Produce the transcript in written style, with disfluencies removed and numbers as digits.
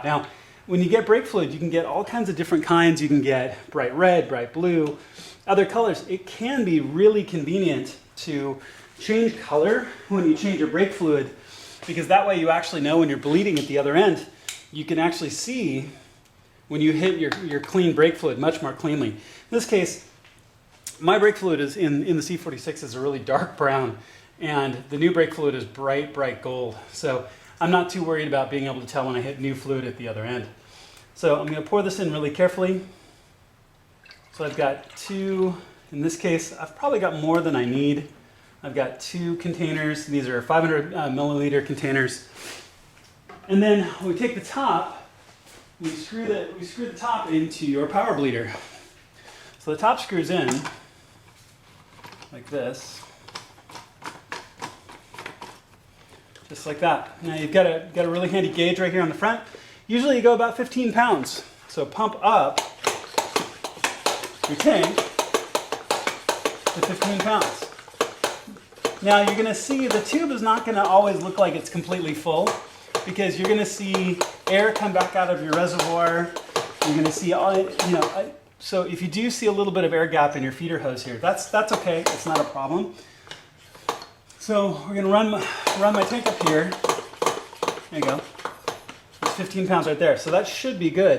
Now, when you get brake fluid, you can get all kinds of different kinds. You can get bright red, bright blue, other colors. It can be really convenient to change color when you change your brake fluid, because that way you actually know when you're bleeding at the other end. You can actually see when you hit your clean brake fluid much more cleanly. In this case, my brake fluid is in the C46 is a really dark brown, and the new brake fluid is bright, bright gold. So I'm not too worried about being able to tell when I hit new fluid at the other end. So I'm going to pour this in really carefully. So I've got two, in this case, I've probably got more than I need. I've got two containers. These are 500 milliliter containers. And then when we take the top, we screw the top into your power bleeder. So the top screws in like this. Just like that. Now you've got a really handy gauge right here on the front. Usually you go about 15 pounds. So pump up your tank to 15 pounds. Now you're going to see the tube is not going to always look like it's completely full, because you're going to see air come back out of your reservoir. You're going to see all, so if you do see a little bit of air gap in your feeder hose here, that's okay. It's not a problem. So we're going to run my tank up here. There you go. It's 15 pounds right there. So that should be good.